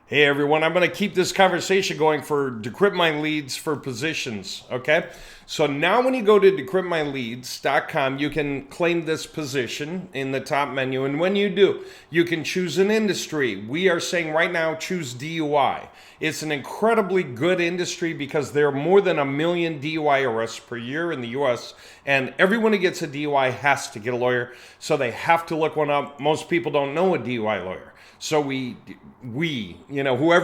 Hey everyone, I'm going to keep this conversation going for Decrypt My Leads for positions, okay? So now when you go to decryptmyleads.com, you can claim this position in the top menu. And when you do, you can choose an industry. We are saying right now, choose DUI. It's an incredibly good industry because there are more than 1 million DUI arrests per year in the US. And everyone who gets a DUI has to get a lawyer. So they have to look one up. Most people don't know a DUI lawyer. So whoever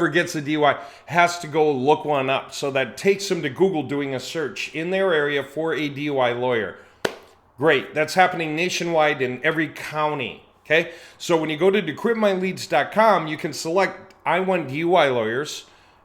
gets a DUI has to go look one up. So that takes them to Google doing a search in their area for a DUI lawyer. Great. That's happening nationwide in every county. Okay. So when you go to decryptmyleads.com, you can select I want DUI lawyers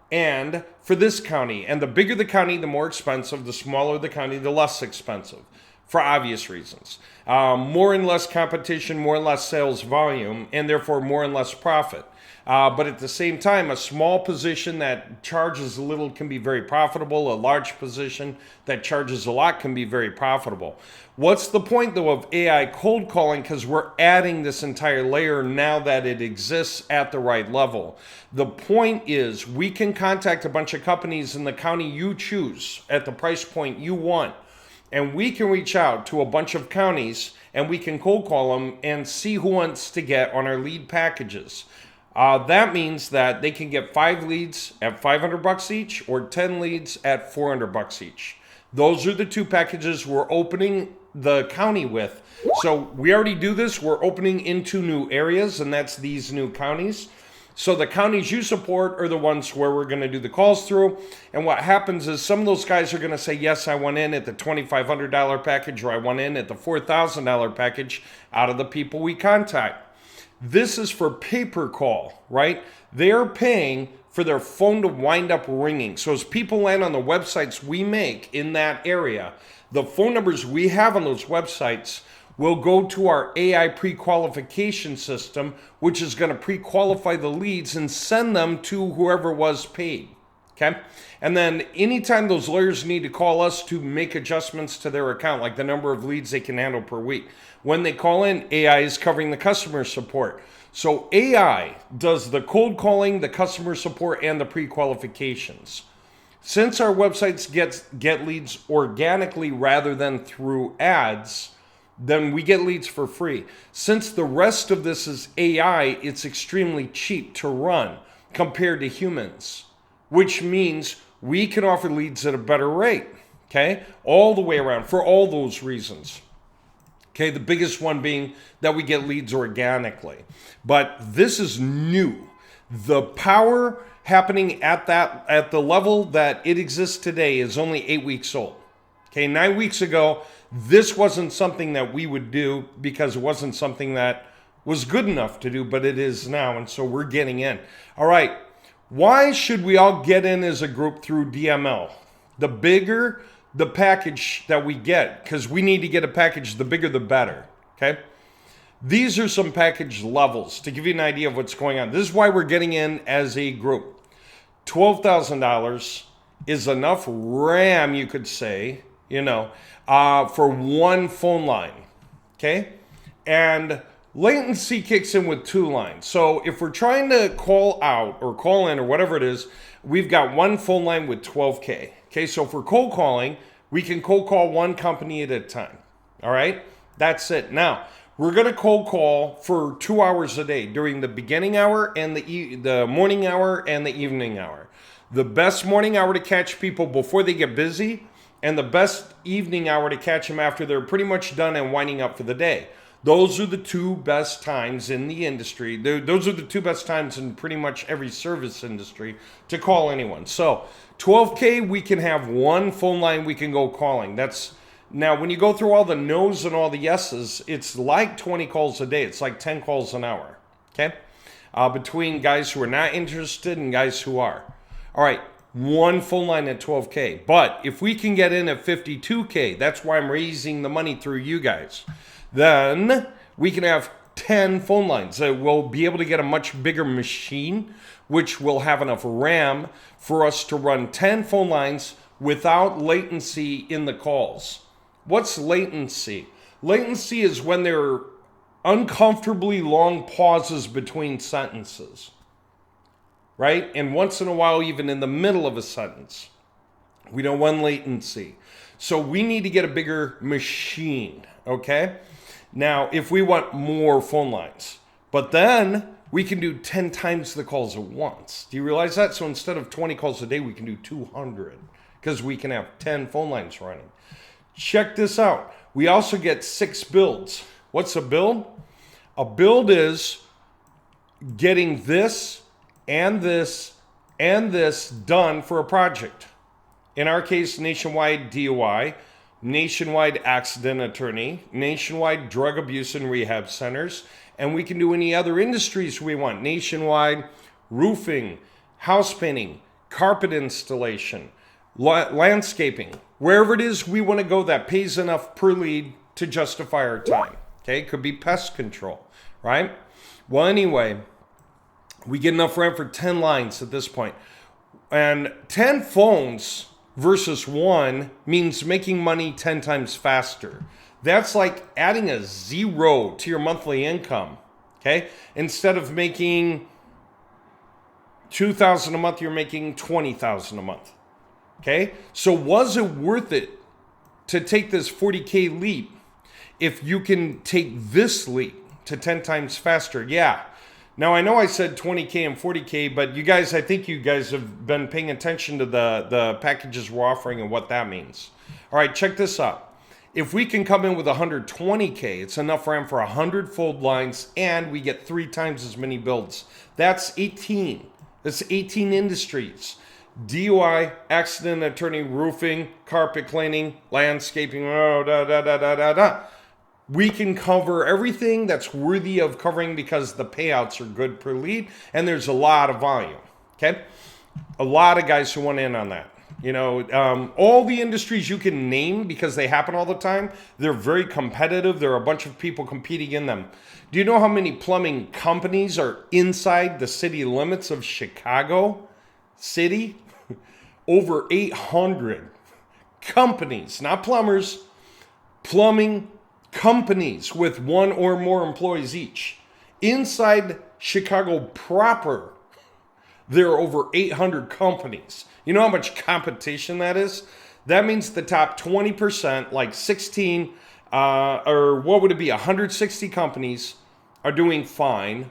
and for this county. And the bigger the county, the more expensive. The smaller the county, the less expensive. For obvious reasons. More and less competition, more and less sales volume, and therefore more and less profit. But at the same time, a small position that charges a little can be very profitable. A large position that charges a lot can be very profitable. What's the point, though, of AI cold calling? Because we're adding this entire layer now that it exists at the right level. The point is we can contact a bunch of companies in the county you choose at the price point you want. And we can reach out to a bunch of counties and we can cold call them and see who wants to get on our lead packages. That means that they can get 5 leads at $500 each or 10 leads at $400 each. Those are the 2 packages we're opening the county with. So we already do this. We're opening into new areas, and that's these new counties. So the counties you support are the ones where we're going to do the calls through. And what happens is some of those guys are going to say, yes, I went in at the $2,500 package, or I went in at the $4,000 package out of the people we contact. This is for pay-per-call, right? They're paying for their phone to wind up ringing. So as people land on the websites we make in that area, the phone numbers we have on those websites will go to our AI pre-qualification system, which is going to pre-qualify the leads and send them to whoever was paid. Okay? And then anytime those lawyers need to call us to make adjustments to their account, like the number of leads they can handle per week, when they call in, AI is covering the customer support. So AI does the cold calling, the customer support, and the pre-qualifications. Since our websites get leads organically rather than through ads, then we get leads for free. Since the rest of this is AI, it's extremely cheap to run compared to humans, which means we can offer leads at a better rate, okay? All the way around for all those reasons. Okay, the biggest one being that we get leads organically. But this is new. The power happening at the level that it exists today is only 8 weeks old. Okay, 9 weeks ago, this wasn't something that we would do because it wasn't something that was good enough to do, but it is now, and so we're getting in. All right, why should we all get in as a group through DML? The bigger the package that we get, because we need to get a package, the bigger the better, okay? These are some package levels to give you an idea of what's going on. This is why we're getting in as a group. $12,000 is enough RAM, you could say, for one phone line, okay? And latency kicks in with 2 lines. So if we're trying to call out or call in or whatever it is, we've got one phone line with 12K. Okay, so for cold calling, we can cold call one company at a time. All right, that's it. Now, we're going to cold call for 2 hours a day during the beginning hour and the morning hour and the evening hour. The best morning hour to catch people before they get busy, and the best evening hour to catch them after they're pretty much done and winding up for the day. Those are the 2 best times in the industry. Those are the 2 best times in pretty much every service industry to call anyone. So 12K, we can have one phone line we can go calling. That's now when you go through all the no's and all the yeses, it's like 20 calls a day. It's like 10 calls an hour. Okay, between guys who are not interested and guys who are. All right. One phone line at 12K. But if we can get in at 52K, that's why I'm raising the money through you guys. Then we can have 10 phone lines. We'll be able to get a much bigger machine, which will have enough RAM for us to run 10 phone lines without latency in the calls. What's latency? Latency is when there are uncomfortably long pauses between sentences. right? And once in a while, even in the middle of a sentence. We don't want latency. So we need to get a bigger machine, okay? Now, if we want more phone lines, but then we can do 10 times the calls at once. Do you realize that? So instead of 20 calls a day, we can do 200 because we can have 10 phone lines running. Check this out. We also get 6 builds. What's a build? A build is getting this and this and this done for a project. In our case, nationwide DUI, nationwide accident attorney, nationwide drug abuse and rehab centers, and we can do any other industries we want. Nationwide roofing, house painting, carpet installation, landscaping, wherever it is we want to go that pays enough per lead to justify our time. Okay, it could be pest control, right? Well, anyway, we get enough rent for 10 lines at this point. And 10 phones versus 1 means making money 10 times faster. That's like adding a 0 to your monthly income, okay? Instead of making $2,000 a month, you're making $20,000 a month, okay? So was it worth it to take this 40K leap if you can take this leap to 10 times faster? Yeah. Now, I know I said 20K and 40K, but you guys, I think you guys have been paying attention to the packages we're offering and what that means. All right, check this out. If we can come in with 120K, it's enough RAM for 100 fold lines, and we get 3 times as many builds. That's 18. That's 18 industries. DUI, accident attorney, roofing, carpet cleaning, landscaping, We can cover everything that's worthy of covering because the payouts are good per lead, and there's a lot of volume, okay? A lot of guys who want in on that. You know, all the industries you can name because they happen all the time, they're very competitive. There are a bunch of people competing in them. Do you know how many plumbing companies are inside the city limits of Chicago City? Over 800 companies, not plumbers, plumbing companies with 1 or more employees each. Inside Chicago proper, there are over 800 companies. You know how much competition that is? That means the top 20%, like 16, or what would it be, 160 companies are doing fine.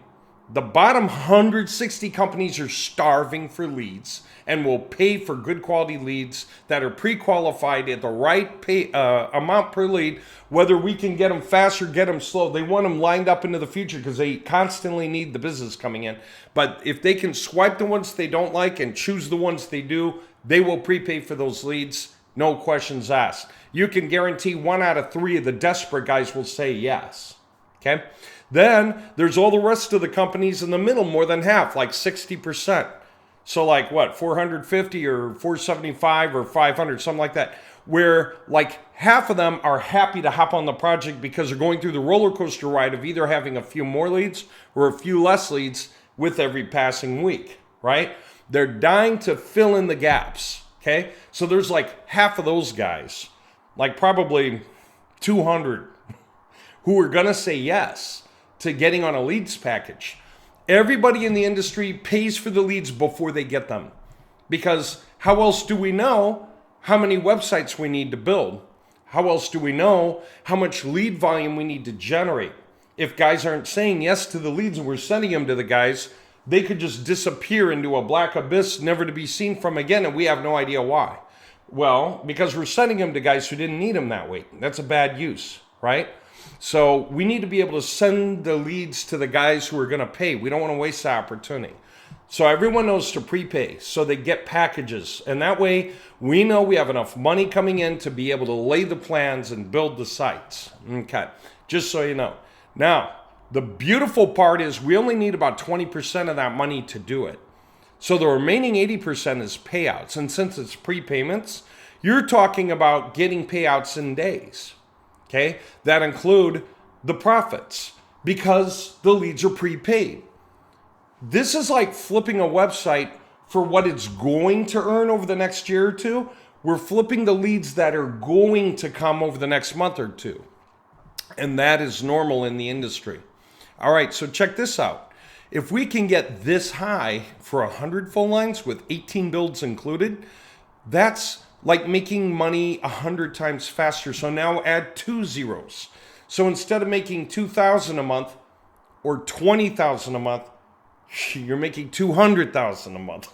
The bottom 160 companies are starving for leads and will pay for good quality leads that are pre-qualified at the right pay, amount per lead, whether we can get them fast or get them slow. They want them lined up into the future because they constantly need the business coming in. But if they can swipe the ones they don't like and choose the ones they do, they will prepay for those leads, no questions asked. You can guarantee 1 out of 3 of the desperate guys will say yes, okay? Then there's all the rest of the companies in the middle, more than half, like 60%. So like what, 450 or 475 or 500, something like that, where like half of them are happy to hop on the project because they're going through the roller coaster ride of either having a few more leads or a few less leads with every passing week, right? They're dying to fill in the gaps, okay? So there's like half of those guys, like probably 200, who are gonna say yes to getting on a leads package. Everybody in the industry pays for the leads before they get them. Because how else do we know how many websites we need to build? How else do we know how much lead volume we need to generate? If guys aren't saying yes to the leads and we're sending them to the guys, they could just disappear into a black abyss, never to be seen from again, and we have no idea why. Well, because we're sending them to guys who didn't need them that way. That's a bad use, right? So we need to be able to send the leads to the guys who are going to pay. We don't want to waste the opportunity. So everyone knows to prepay, so they get packages. And that way we know we have enough money coming in to be able to lay the plans and build the sites. Okay, just so you know. Now, the beautiful part is we only need about 20% of that money to do it. So the remaining 80% is payouts. And since it's prepayments, you're talking about getting payouts in days. Okay, that include the profits because the leads are prepaid. This is like flipping a website for what it's going to earn over the next year or two. We're flipping the leads that are going to come over the next month or two. And that is normal in the industry. All right, so check this out. If we can get this high for 100 phone lines with 18 builds included, that's like making money 100 times faster. So now add 2 zeros. So instead of making 2,000 a month or 20,000 a month, you're making 200,000 a month.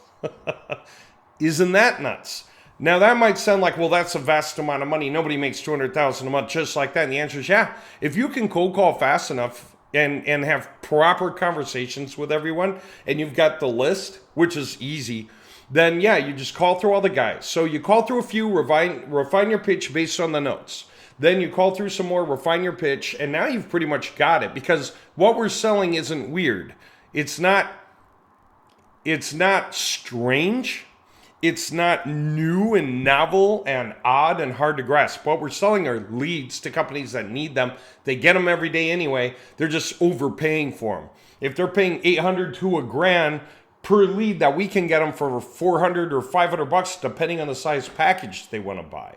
Isn't that nuts? Now that might sound like, well, that's a vast amount of money. Nobody makes 200,000 a month just like that. And the answer is yeah. If you can cold call fast enough and have proper conversations with everyone, and you've got the list, which is easy, then yeah, you just call through all the guys. So you call through a few, refine your pitch based on the notes. Then you call through some more, refine your pitch, and now you've pretty much got it, because what we're selling isn't weird. It's not strange. It's not new and novel and odd and hard to grasp. What we're selling are leads to companies that need them. They get them every day anyway. They're just overpaying for them. If they're paying $800 to $1,000 per lead, that we can get them for $400 or $500, depending on the size package they want to buy,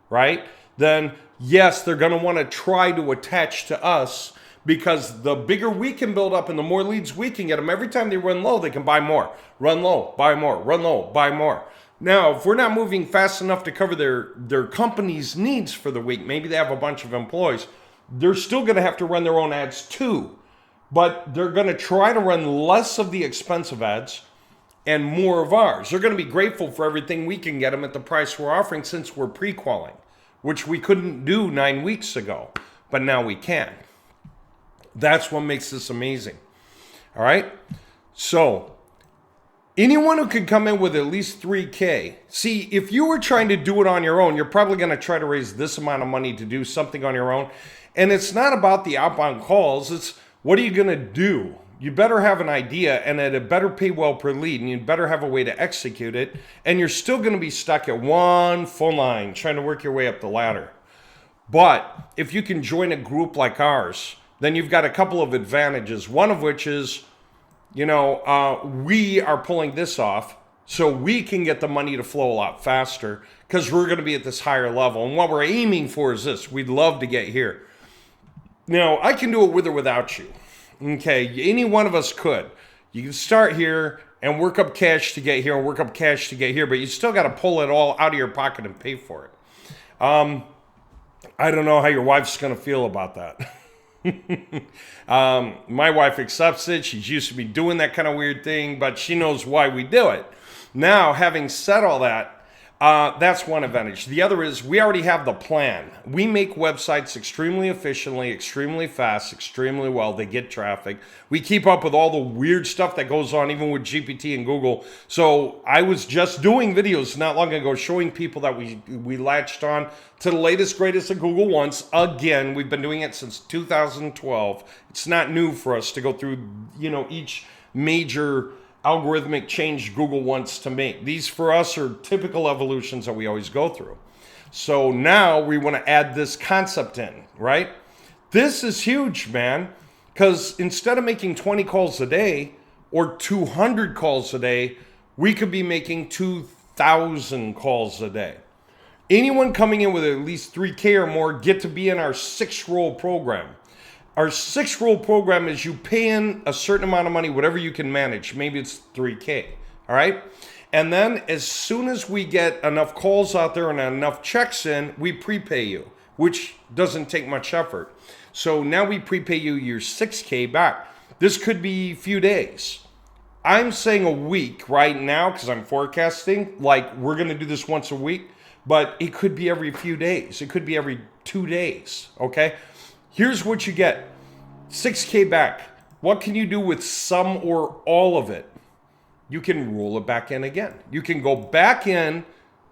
right? Then yes, they're going to want to try to attach to us, because the bigger we can build up and the more leads we can get them, every time they run low, they can buy more. Run low, buy more. Run low, buy more. Now, if we're not moving fast enough to cover their company's needs for the week, maybe they have a bunch of employees, they're still going to have to run their own ads too. But they're going to try to run less of the expensive ads and more of ours. They're going to be grateful for everything we can get them at the price we're offering, since we're pre-qualing, which we couldn't do 9 weeks ago, but now we can. That's what makes this amazing. All right? So, anyone who can come in with at least 3K. See, if you were trying to do it on your own, you're probably going to try to raise this amount of money to do something on your own. And it's not about the outbound calls. It's what are you going to do? You better have an idea, and it better pay well per lead, and you better have a way to execute it. And you're still going to be stuck at one phone line trying to work your way up the ladder. But if you can join a group like ours, then you've got a couple of advantages. One of which is, we are pulling this off so we can get the money to flow a lot faster, because we're going to be at this higher level. And what we're aiming for is this. We'd love to get here. Now, I can do it with or without you. Okay, any one of us could. You can start here and work up cash to get here and work up cash to get here, but you still got to pull it all out of your pocket and pay for it. I don't know how your wife's going to feel about that. My wife accepts it. She's used to me doing that kind of weird thing, but she knows why we do it. Now, having said all that, that's one advantage. The other is we already have the plan. We make websites extremely efficiently, extremely fast, extremely well. They get traffic. We keep up with all the weird stuff that goes on, even with GPT and Google. So I was just doing videos not long ago showing people that we latched on to the latest, greatest of Google once. Again, we've been doing it since 2012. It's not new for us to go through, each major algorithmic change Google wants to make. These for us are typical evolutions that we always go through. So now we want to add this concept in, right? This is huge, man, because instead of making 20 calls a day or 200 calls a day, we could be making 2,000 calls a day. Anyone coming in with at least 3K or more get to be in our 6-role program. Our 6-role program is you pay in a certain amount of money, whatever you can manage. Maybe it's 3K, all right? And then as soon as we get enough calls out there and enough checks in, we prepay you, which doesn't take much effort. So now we prepay you your 6K back. This could be a few days. I'm saying a week right now because I'm forecasting, like we're going to do this once a week, but it could be every few days. It could be every 2 days, okay? Here's what you get. 6K back. What can you do with some or all of it? You can roll it back in again. You can go back in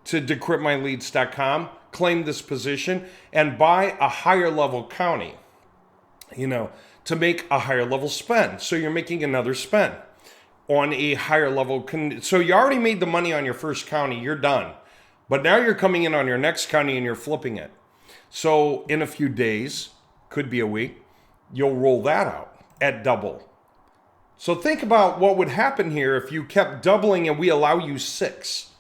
to decryptmyleads.com, claim this position, and buy a higher level county, to make a higher level spend. So you're making another spend on a higher level. So you already made the money on your first county. You're done. But now you're coming in on your next county and you're flipping it. So in a few days, could be a week, you'll roll that out at double. So think about what would happen here if you kept doubling and we allow you 6.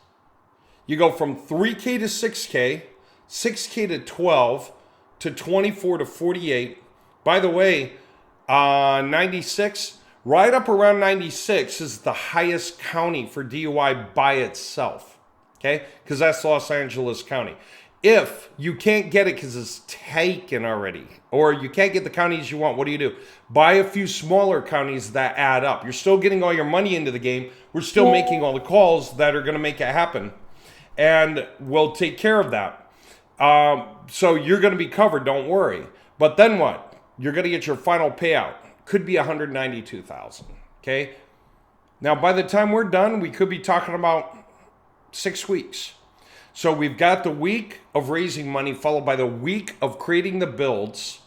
You go from 3K to 6K, 6K to 12, to 24 to 48. By the way, 96, Right up around 96 is the highest county for DUI by itself, okay? Because that's Los Angeles County. If you can't get it because it's taken already, or you can't get the counties you want, what do? Buy a few smaller counties that add up. You're still getting all your money into the game. We're still making all the calls that are going to make it happen. And we'll take care of that. So you're going to be covered, don't worry. But then what? You're going to get your final payout. Could be $192,000, okay? Now, by the time we're done, we could be talking about 6 weeks. So we've got the week of raising money followed by the week of creating the builds.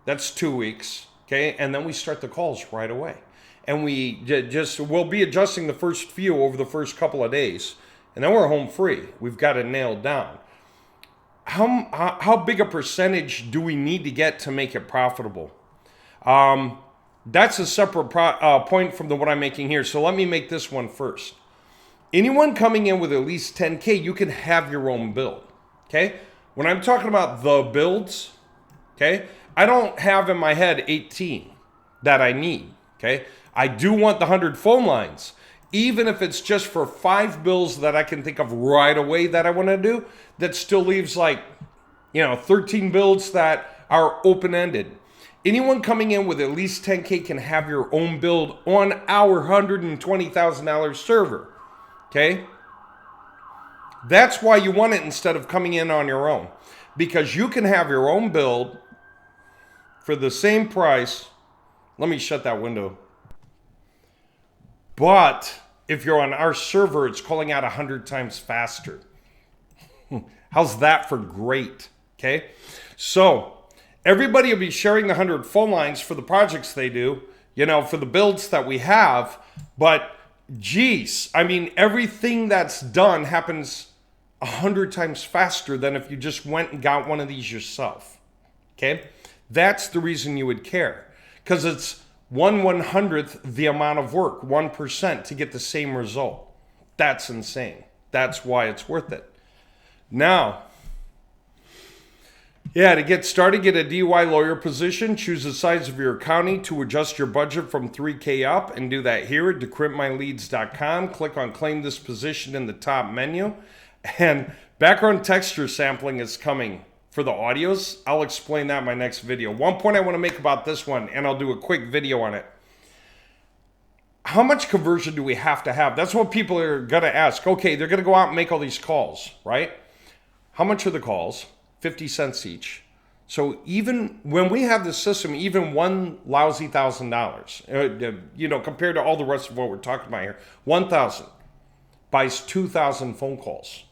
That's 2 weeks, okay? And then we start the calls right away. And we'll be adjusting the first few over the first couple of days. And then we're home free. We've got it nailed down. How big a percentage do we need to get to make it profitable? That's a separate point from the one I'm making here. So let me make this one first. Anyone coming in with at least 10K, you can have your own build, okay? When I'm talking about the builds, okay, I don't have in my head 18 that I need, okay? I do want the 100 phone lines. Even if it's just for 5 bills that I can think of right away that I want to do, that still leaves 13 builds that are open-ended. Anyone coming in with at least 10K can have your own build on our $120,000 server, okay? That's why you want it instead of coming in on your own. Because you can have your own build for the same price. Let me shut that window. But if you're on our server, it's calling out 100 times faster. How's that for great? Okay. So everybody will be sharing the 100 phone lines for the projects they do, for the builds that we have. But geez, I mean, everything that's done happens 100 times faster than if you just went and got one of these yourself. Okay. That's the reason you would care, because it's 1/100th the amount of work, 1% to get the same result. That's insane. That's why it's worth it. Now, to get started, get a DUI lawyer position, choose the size of your county to adjust your budget from 3K up, and do that here at decryptmyleads.com. Click on claim this position in the top menu, and background texture sampling is coming. For the audios, I'll explain that in my next video. One point I want to make about this one, and I'll do a quick video on it. How much conversion do we have to have? That's what people are going to ask. Okay, they're going to go out and make all these calls, right? How much are the calls? 50 cents each. So even when we have this system, even one lousy $1,000, compared to all the rest of what we're talking about here, 1,000 buys 2,000 phone calls.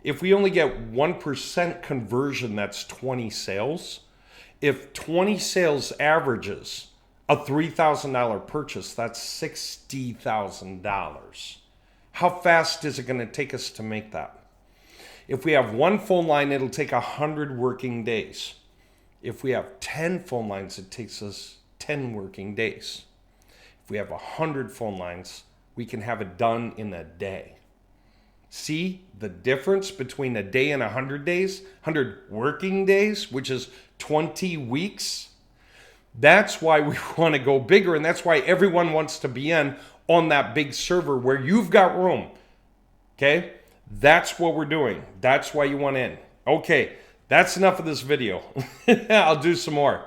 If we only get 1% conversion, that's 20 sales. If 20 sales averages a $3,000 purchase, that's $60,000. How fast is it going to take us to make that? If we have one phone line, it'll take 100 working days. If we have 10 phone lines, it takes us 10 working days. If we have 100 phone lines, we can have it done in a day. See the difference between a day and 100 days, 100 working days, which is 20 weeks. That's why we want to go bigger, and that's why everyone wants to be on that big server where you've got room. Okay? That's what we're doing. That's why you want in. Okay, that's enough of this video. I'll do some more.